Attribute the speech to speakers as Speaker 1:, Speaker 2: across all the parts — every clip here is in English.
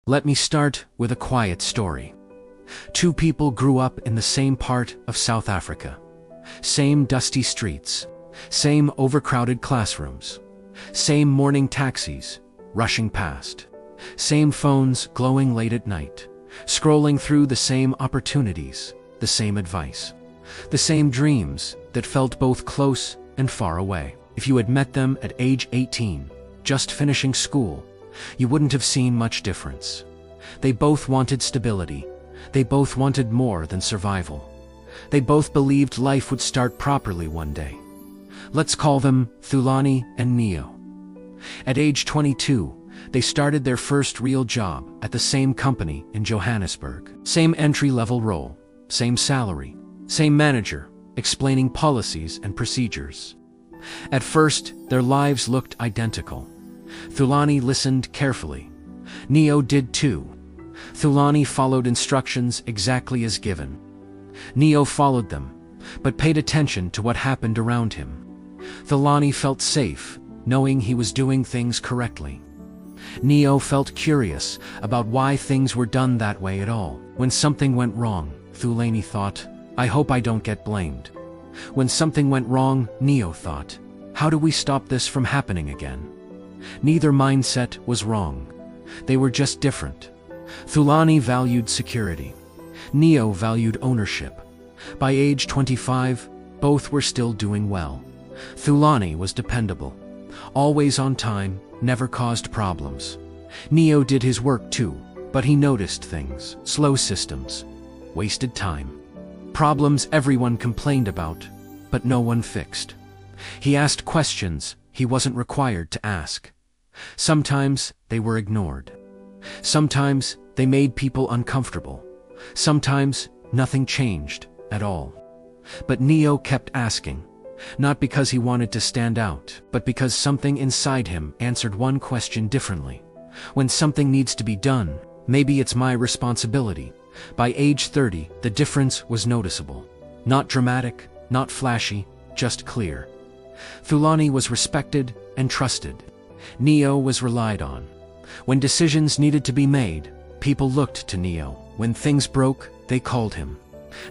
Speaker 1: Let me start with a quiet story. Two people grew up in the same part of South Africa. Same dusty streets, same overcrowded classrooms, same morning taxis rushing past, same phones glowing late at night, scrolling through the same opportunities, the same advice, the same dreams that felt both close and far away. If you had met them at age 18, just finishing school, you wouldn't have seen much difference. They both wanted stability. They both wanted more than survival. They both believed life would start properly one day. Let's call them Thulani and Neo. At age 22, they started their first real job at the same company in Johannesburg. Same entry-level role, same salary, same manager, explaining policies and procedures. At first, their lives looked identical. Thulani listened carefully. Neo did too. Thulani followed instructions exactly as given. Neo followed them, but paid attention to what happened around him. Thulani felt safe, knowing he was doing things correctly. Neo felt curious about why things were done that way at all. When something went wrong, Thulani thought, I hope I don't get blamed. When something went wrong, Neo thought, how do we stop this from happening again? Neither mindset was wrong. They were just different. Thulani valued security. Neo valued ownership. By age 25, both were still doing well. Thulani was dependable, always on time, never caused problems. Neo did his work too, but he noticed things, slow systems, wasted time. Problems everyone complained about, but no one fixed. He asked questions he wasn't required to ask. Sometimes they were ignored. Sometimes they made people uncomfortable. Sometimes nothing changed at all. But Neo kept asking, not because he wanted to stand out, but because something inside him answered one question differently. When something needs to be done, maybe it's my responsibility. By age 30, the difference was noticeable. Not dramatic, not flashy, just clear. Thulani was respected and trusted. Neo was relied on. When decisions needed to be made, people looked to Neo. When things broke, they called him.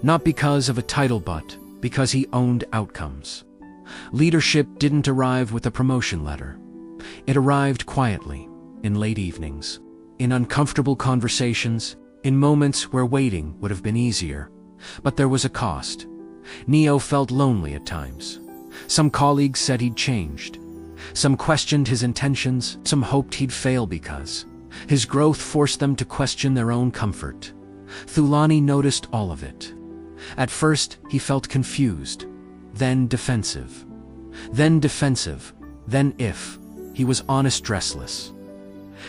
Speaker 1: Not because of a title but because he owned outcomes. Leadership didn't arrive with a promotion letter. It arrived quietly, in late evenings, in uncomfortable conversations, in moments where waiting would have been easier. But there was a cost. Neo felt lonely at times. Some colleagues said he'd changed. Some questioned his intentions, some hoped he'd fail because his growth forced them to question their own comfort. Thulani noticed all of it. At first, he felt confused, then defensive. Then if. He was honest, restless.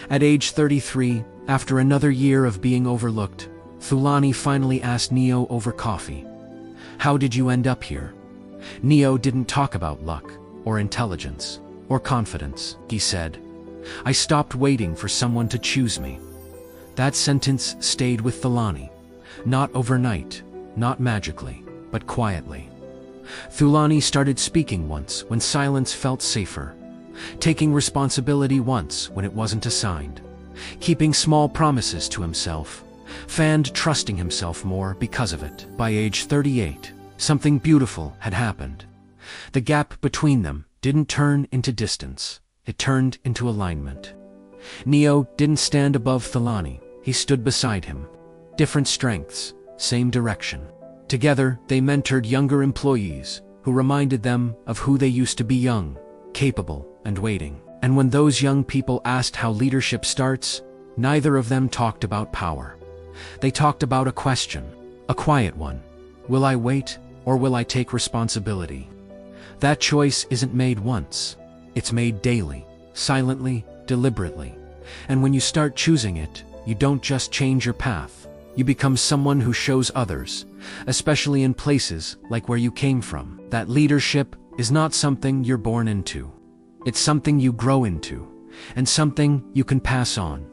Speaker 1: At age 33, after another year of being overlooked, Thulani finally asked Neo over coffee, how did you end up here? Neo didn't talk about luck, or intelligence, or confidence. He said, I stopped waiting for someone to choose me. That sentence stayed with Thulani. Not overnight, not magically, but quietly. Thulani started speaking once when silence felt safer, taking responsibility once when it wasn't assigned, keeping small promises to himself, and trusting himself more because of it. By age 38, something beautiful had happened. The gap between them didn't turn into distance, it turned into alignment. Neo didn't stand above Thulani, he stood beside him. Different strengths, same direction. Together, they mentored younger employees who reminded them of who they used to be: young, capable, and waiting. And when those young people asked how leadership starts, neither of them talked about power. They talked about a question, a quiet one. Will I wait, or will I take responsibility? That choice isn't made once. It's made daily, silently, deliberately. And when you start choosing it, you don't just change your path. You become someone who shows others, especially in places like where you came from, that leadership is not something you're born into. It's something you grow into, and something you can pass on.